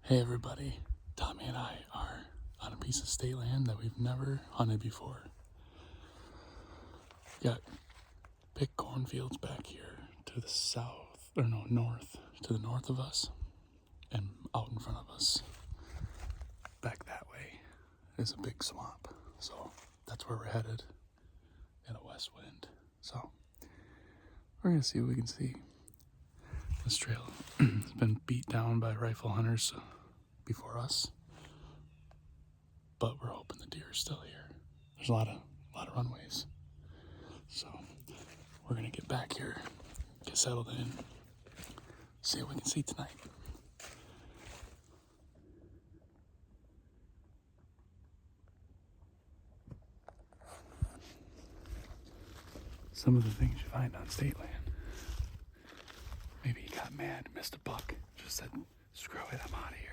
Hey everybody, Tommy and I are on a piece of state land that we've never hunted before. We got big cornfields back here to the south, or no, north, to the north of us, and out in front of us, back that way, is a big swamp. So that's where we're headed in a west wind. So we're gonna see what we can see. This trail has been beat down by rifle hunters before us, but we're hoping the deer are still here. There's a lot of runways. So we're gonna get back here, get settled in, see what we can see tonight. Some of the things you find on state land. Maybe he got mad, missed a buck, just said, screw it, I'm out of here.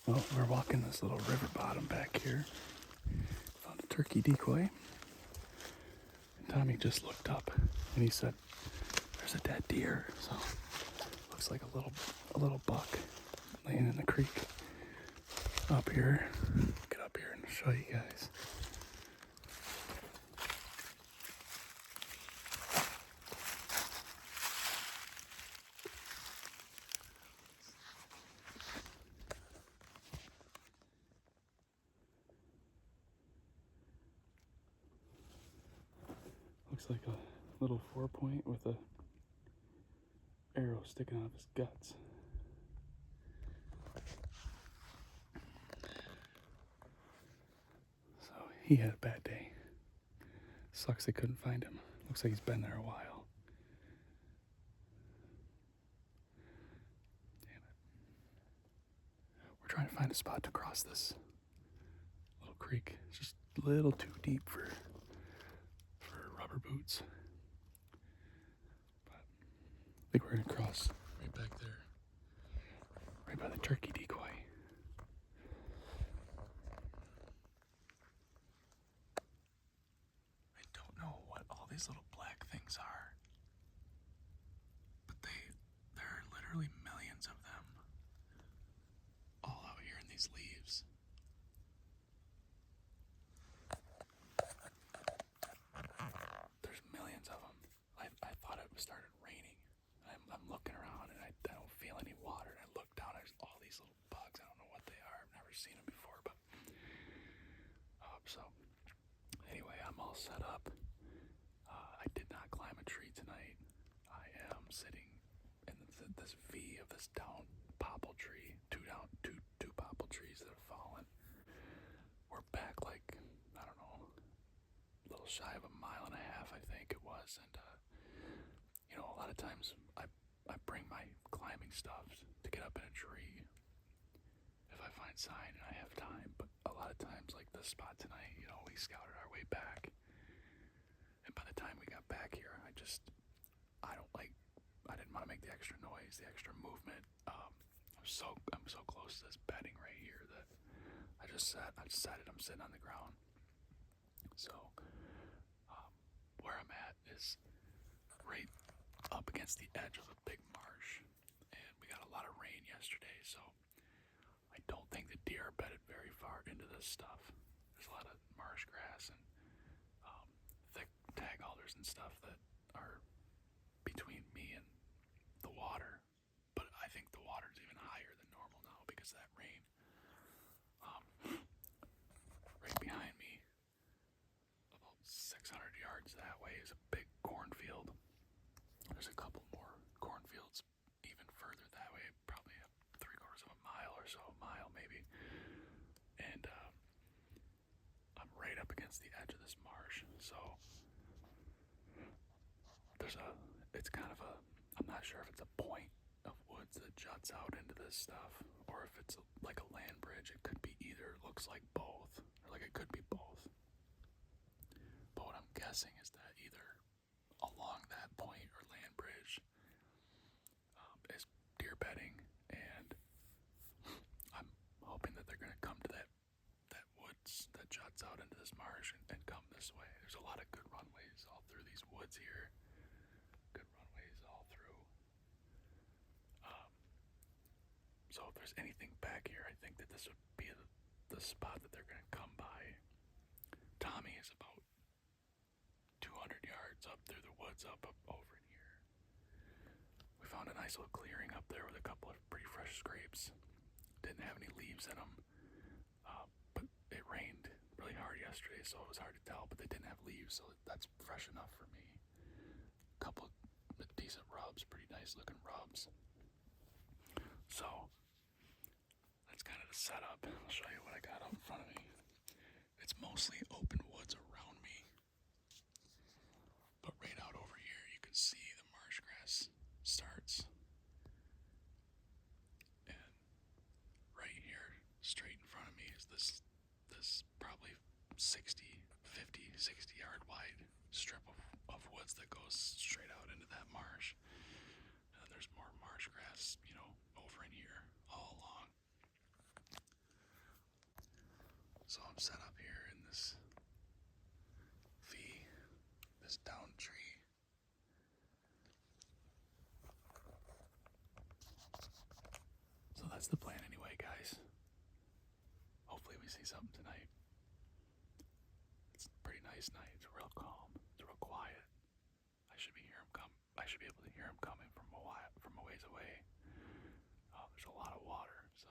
Well, we're walking this little river bottom back here. Found a turkey decoy. And Tommy just looked up and he said, there's a dead deer. So looks like a little buck laying in the creek up here. Get up here and show you guys. Looks like a little 4-point with a arrow sticking out of his guts. So he had a bad day. Sucks they couldn't find him. Looks like he's been there a while. Damn it. We're trying to find a spot to cross this little creek. It's just a little too deep for rubber boots. But I think we're gonna cross right back there. Right by the turkey decoy. I don't know what all these little black things are, but there are literally millions of them all out here in these leaves. There's millions of them. I thought it started raining. I'm looking around and I don't feel any water. And I look down, there's all these little bugs. I don't know what they are. I've never seen them before, but so anyway, I'm all set up. I did not climb a tree tonight. I am sitting in this V of this down popple tree, two popple trees that have fallen. We're back like, I don't know, a little shy of a mile and a half, I think it was. And a lot of times I bring my climbing stuff to get up in a tree if I find sign and I have time. But a lot of times, like this spot tonight, we scouted our way back, and by the time we got back here, I didn't want to make the extra noise, the extra movement. I'm so close to this bedding right here that I decided I'm sitting on the ground. So where I'm at is right up against the edge of a big marsh, and we got a lot of rain yesterday, so I don't think the deer are bedded very far into this stuff. There's a lot of marsh grass and thick tag alders and stuff that are between me and the water, but I think the water's even higher than normal now because of that rain. Right behind me, about 600 yards that way, is a big cornfield. There's a couple more cornfields even further that way, probably 3/4 of a mile or so, a mile maybe. And I'm right up against the edge of this marsh, so I'm not sure if it's a point of woods that juts out into this stuff, or if it's like a land bridge. It could be either, looks like both, or like it could be both. But what I'm guessing is that either along that point or land bridge is deer bedding, and I'm hoping that they're going to come to that this marsh and come this way. There's a lot of good runways all through these woods here. Good runways all through. So if there's anything back here, I think that this would be the spot that they're going to come by. Tommy is about 200 yards up through the woods up over in here. We found a nice little clearing up there with a couple of pretty fresh scrapes. Didn't have any leaves in them, but it rained really hard yesterday, so it was hard to tell, but they didn't have leaves, so that's fresh enough for me. A couple of decent rubs, pretty nice looking rubs. So that's kind of the setup. I'll show you what I got up in front of me. It's mostly open woods around me, but right out over here you can see the marsh grass starts. And right here, straight in front of me, is this probably 60 yard wide strip of woods that goes straight out into that marsh. And then there's more marsh grass, over in here all along. So I'm set up here in this down tree. So that's the plan anyway, guys. Hopefully we see something tonight. It's a pretty nice night. It's real calm. It's real quiet. I should be able to hear him coming from a ways away. There's a lot of water, so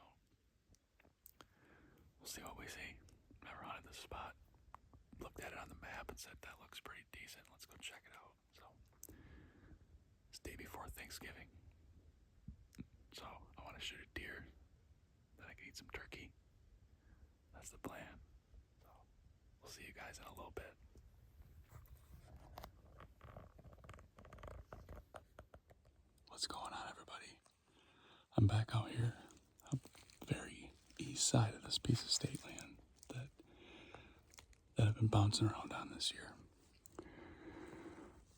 we'll see what we see. Never hunted this spot. Looked at it on the map and said that looks pretty decent. Let's go check it out. So it's day before Thanksgiving. So I want to shoot a deer. Then I can eat some turkey. That's the plan. So we'll see you guys in a little bit. What's going on, everybody? I'm back out here, up very east side of this piece of state land that I've been bouncing around on this year.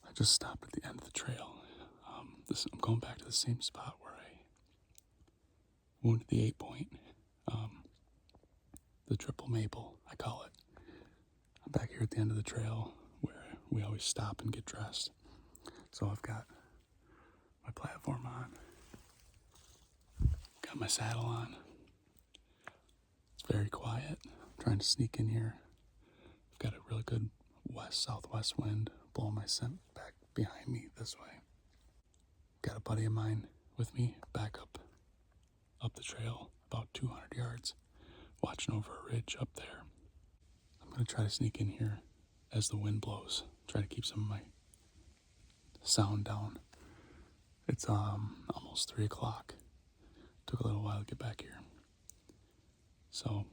I just stopped at the end of the trail. I'm going back to the same spot where I wounded the 8-point, the triple maple, I call it. I'm back here at the end of the trail where we always stop and get dressed. So I've got my platform on, got my saddle on. It's very quiet. I'm trying to sneak in here. I've got a really good west-southwest wind blowing my scent back behind me this way. Got a buddy of mine with me back up the trail about 200 yards, watching over a ridge up there. I'm going to try to sneak in here as the wind blows, try to keep some of my sound down. It's almost 3 o'clock. Took a little while to get back here. So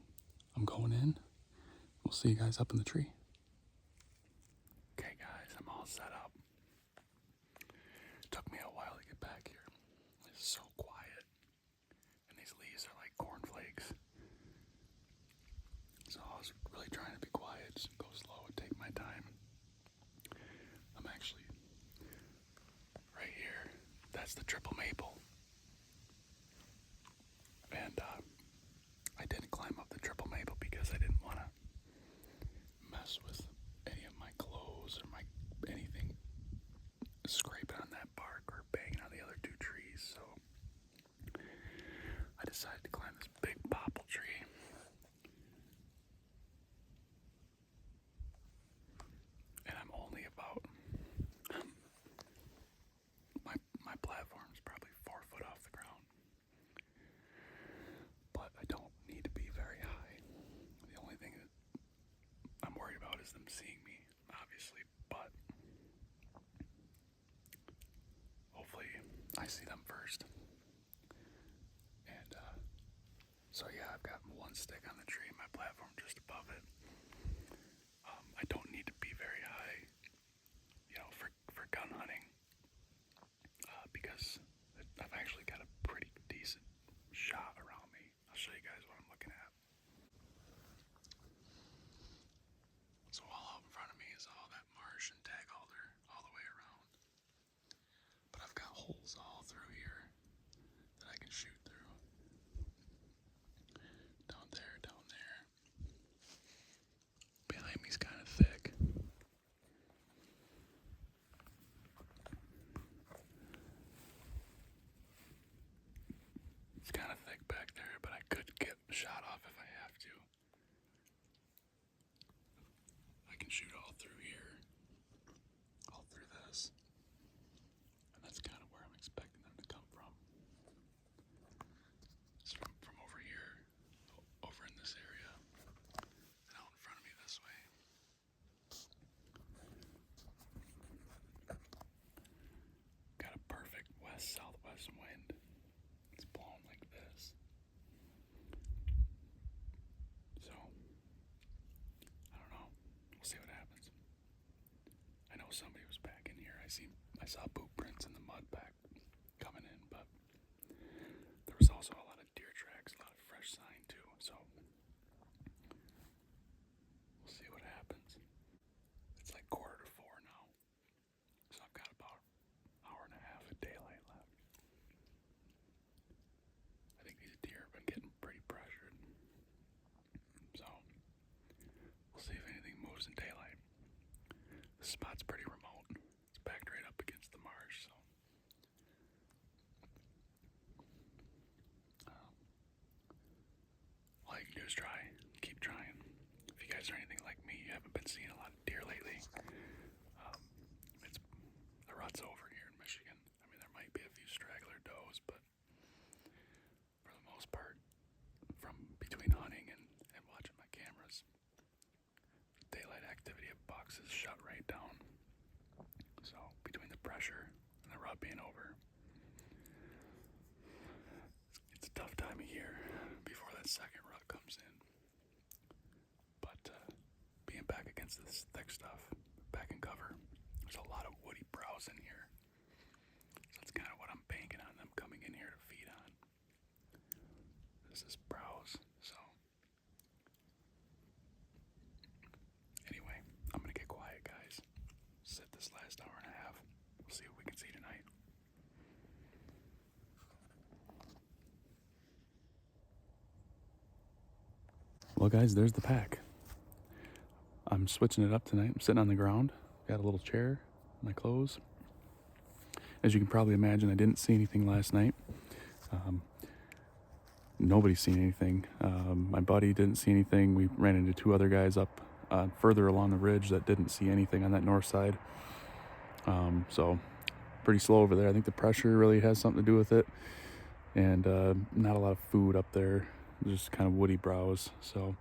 I'm going in. We'll see you guys up in the tree. Okay, guys, I'm all set up. Took me a while to get back here. It's so quiet. And these leaves are like cornflakes. So I was really trying to be quiet, just go slow and take my time. I'm actually right here. That's the triple maple. And I didn't climb up the triple maple because I didn't want to mess with any of my clothes or anything scraping on that bark or banging on the other 2 trees. So I decided to climb this big popple tree. And I'm only about my platform is probably 4 foot off the ground. But I don't need to be very high. The only thing that I'm worried about is them seeing me, obviously, but hopefully I see them first. And so yeah, I've got 1 stick on the tree, my platform just above it. I don't need to be very high, for gun hunting, because I've actually got a pretty decent shot around me. I'll show you guys what I'm looking at. So all out in front of me is all that marsh and tag alder all the way around. But I've got holes all through here that I can shoot through. Down there. Behind southwest wind. It's blowing like this. So, I don't know. We'll see what happens. I know somebody was back in here. I saw boot prints in the mud back coming in, but there was also a lot of deer tracks, a lot of fresh sign too. So we'll see what happens. It's like 3:45 now, so I've got about an hour and a half of daylight left. I think these deer have been getting pretty pressured, so we'll see if anything moves in daylight. This spot's pretty remote. It's backed right up against the marsh, so all you can do is try. Keep trying. If you guys are anything like me, you haven't been seeing a lot of deer lately. It's the rut's over here in Michigan. I mean, there might be a few straggler does, but for the most part, from between hunting and watching my cameras, daylight activity at bucks is shut right down. So between the pressure and the rut being over, it's a tough time of year before that second rut comes in. But being back against this thick stuff, back in cover, there's a lot of woody browse in here. So that's kind of what I'm banking on them coming in here to feed on. This is browse. So anyway, I'm gonna get quiet, guys. Sit this last hour and a half. We'll see what we can see tonight. Well, guys, there's the pack. I'm switching it up tonight. I'm sitting on the ground. Got a little chair, my clothes. As you can probably imagine, I didn't see anything last night. Nobody's seen anything. My buddy didn't see anything. We ran into two other guys up further along the ridge that didn't see anything on that north side. So pretty slow over there. I think the pressure really has something to do with it. And not a lot of food up there. Just kind of woody browse. So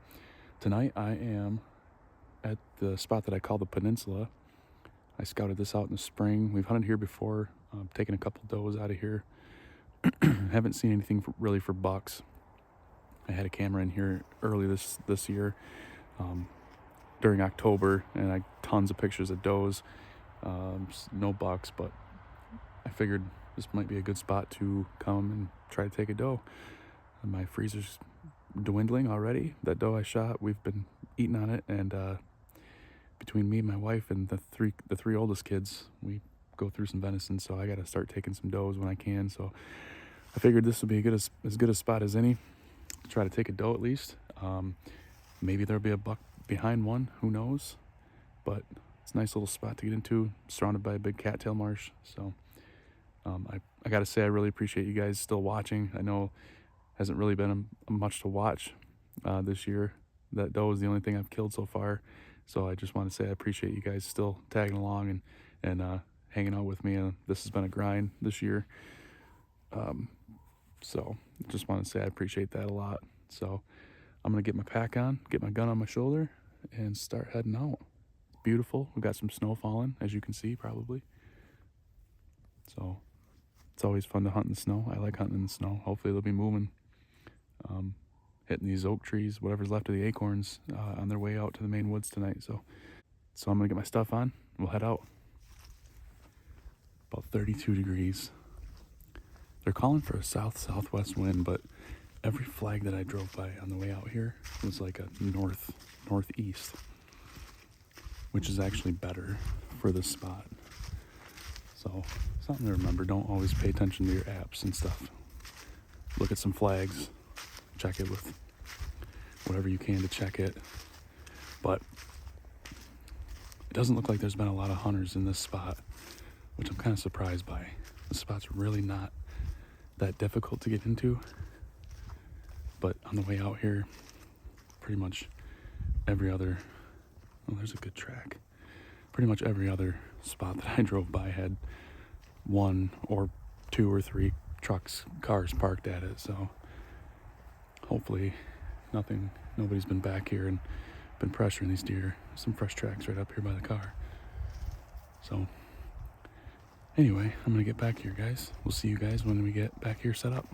tonight I am at the spot that I call the Peninsula. I scouted this out in the spring. We've hunted here before, taken a couple does out of here. Haven't seen anything really for bucks. I had a camera in here early this year during October, and I tons of pictures of does. No bucks, but I figured this might be a good spot to come and try to take a doe. And my freezer's dwindling already. That doe I shot, we've been eating on it, and between me, my wife, and the three oldest kids, we go through some venison. So I got to start taking some does when I can. So I figured this would be as good a spot as any. Try to take a doe at least. Maybe there'll be a buck behind one. Who knows? But it's a nice little spot to get into, surrounded by a big cattail marsh. So I got to say, I really appreciate you guys still watching. I know hasn't really been much to watch this year. That doe is the only thing I've killed so far. So I just want to say I appreciate you guys still tagging along and hanging out with me. This has been a grind this year. So just want to say I appreciate that a lot. So I'm going to get my pack on, get my gun on my shoulder, and start heading out. Beautiful. We've got some snow falling, as you can see, probably. So it's always fun to hunt in the snow. I like hunting in the snow. Hopefully they'll be moving, hitting these oak trees, whatever's left of the acorns, on their way out to the main woods tonight. So I'm going to get my stuff on. We'll head out. About 32 degrees. They're calling for a southwest wind, but every flag that I drove by on the way out here was like a northeast, which is actually better for this spot. So something to remember, don't always pay attention to your apps and stuff. Look at some flags, check it with whatever you can to check it. But it doesn't look like there's been a lot of hunters in this spot, which I'm kind of surprised by. The spot's really not that difficult to get into, but on the way out here, pretty much every other, oh, there's a good track. Pretty much every other spot that I drove by had one or two or three cars parked at it. So hopefully nobody's been back here and been pressuring these deer. Some fresh tracks right up here by the car. So Anyway, I'm gonna get back here, guys. We'll see you guys when we get back here set up.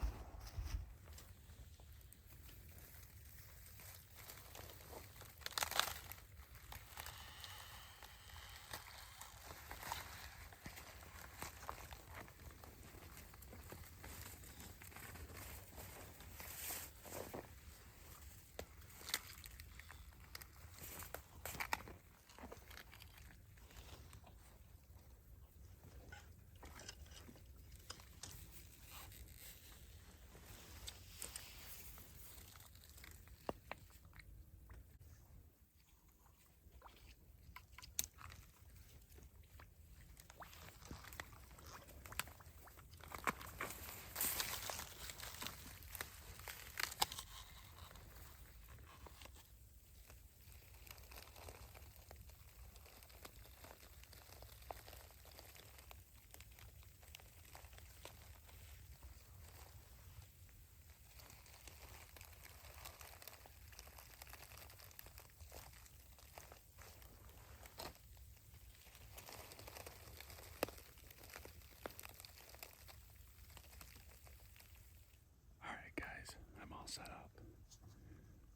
Alright, guys, I'm all set up.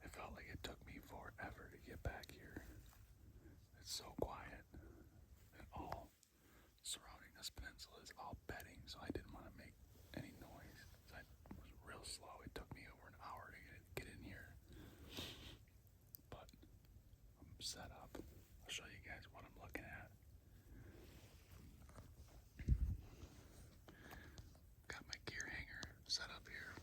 It felt like it took me forever to get back here. It's so quiet, and all surrounding this peninsula is all bedding, so I didn't want to make any noise. So I was real slow. It took me over an hour to get in here. But I'm set up. I'll show you guys what I'm looking at. Got my gear hanger set up here.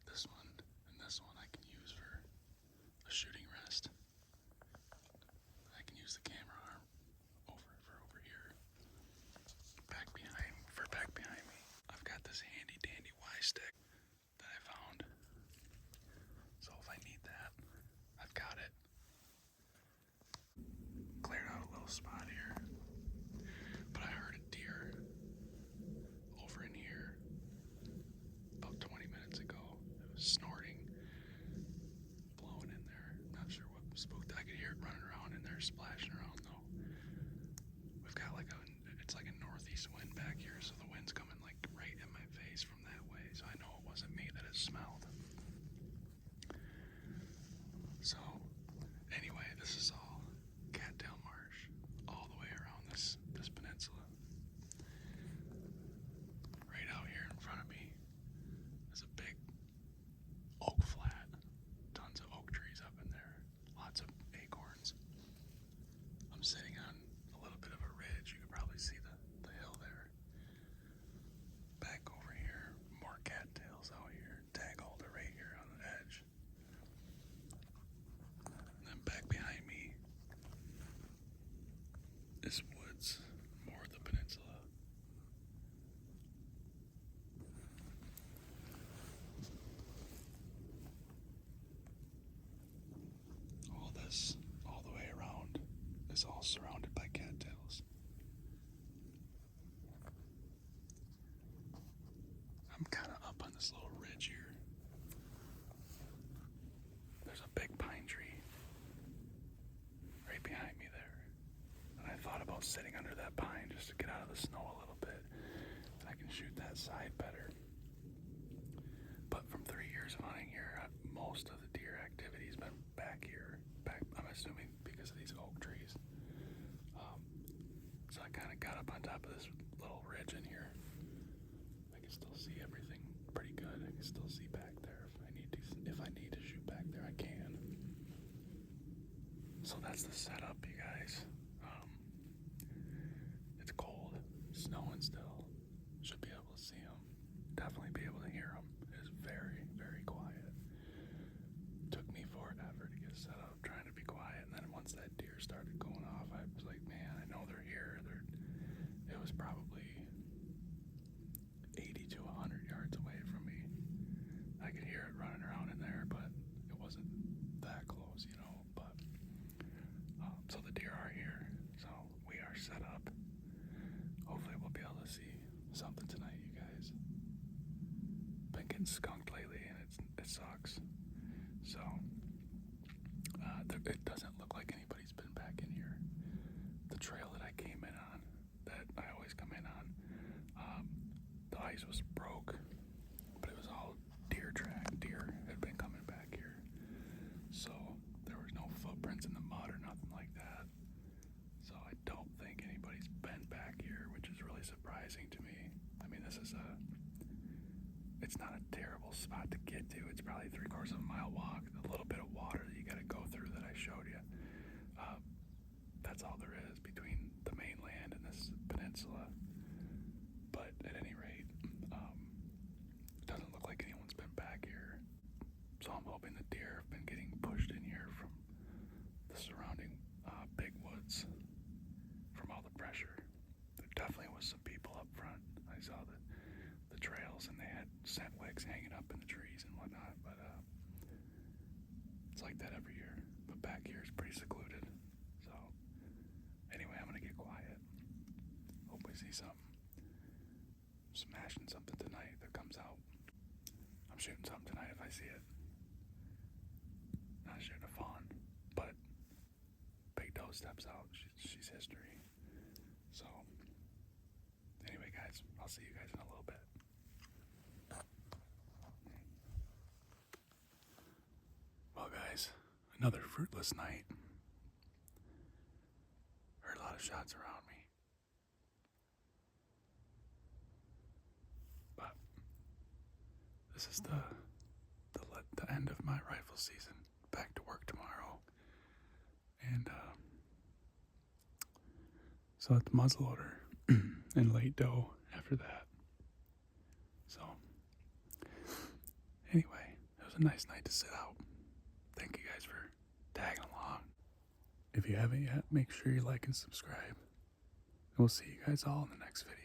This one and this one I can use for a shooting rest. I can use the camera arm over here. Back behind me, I've got this handy dandy Y stick that I found. So if I need that, I've got it. Cleared out a little spot here, but I heard a deer over in here about 20 minutes ago. It was snorting, blowing in there. Not sure what spooked. I could hear it running around in there, splashing around though. We've got it's like a northeast wind back here, so the wind's coming like right in my face from that way. So I know it wasn't me that it smelled. So anyway, this is all Cattail Marsh all the way around this peninsula. Right out here in front of me is a big oak flat. Tons of oak trees up in there. Lots of acorns. I'm sitting on a little bit of a ridge. You can probably see the hill there. Back over here, more cattails out here. Tag holder right here on the edge. And then back behind me is woods, more of the peninsula. All the way around, is all surrounded by cattails. I'm kind of up on this little ridge here. There's a big pine tree right behind me there. And I thought about sitting under that pine just to get out of the snow a little bit. And I can shoot that side better. But from 3 years of hunting here, most of the deer activity's been back here. I'm assuming because of these oak trees. So I kind of got up on top of this little ridge in here. I can still see everything pretty good. I can still see back there. If I need to shoot back there, I can. So that's the setup, you guys. It's cold, snowing still. Should be able to see them. Definitely be able to hear them. It is very, very quiet. Took me forever to get set up, trying to be quiet. And then once that deer started going off, I was like, man, I know they're here. It was probably 80 to 100 yards away from me. I could hear it running around in there, but it wasn't that close, But so the deer are here. So we are set up. Hopefully we'll be able to see something tonight, you guys. Been getting skunked lately, and it sucks. So it doesn't look like anybody's been back in here. The trail that I came in on, that I always come in on, ice was broke, but it was all deer track. Deer had been coming back here, so there was no footprints in the mud or nothing like that. So I don't think anybody's been back here, which is really surprising to me. I mean, it's not a terrible spot to get to. It's probably 3/4 of a mile walk, a little bit of water that you got to go through that I showed you. That's all there is between the mainland and this peninsula. But at any rate, it doesn't look like anyone's been back here. So I'm hoping the deer have been getting pushed in here from the surrounding big woods from all the pressure. There definitely was some people up front. I saw the trails, and they had scent wicks hanging up in the trees and whatnot. But it's like that every year. But back here is pretty secluded. So anyway, I'm gonna get quiet. Hope we see some smashing something tonight that comes out. I'm shooting something tonight if I see it. Not shooting a fawn, but Big Doe steps out. She's history. So anyway, guys, I'll see you guys in a little bit. Well, guys, another fruitless night. Heard a lot of shots around me. But this is the end of my rifle season. Back to work tomorrow. And so at the muzzleloader and late doe after that. So anyway, it was a nice night to sit out. Thank you guys for tagging along. If you haven't yet, make sure you like and subscribe. And we'll see you guys all in the next video.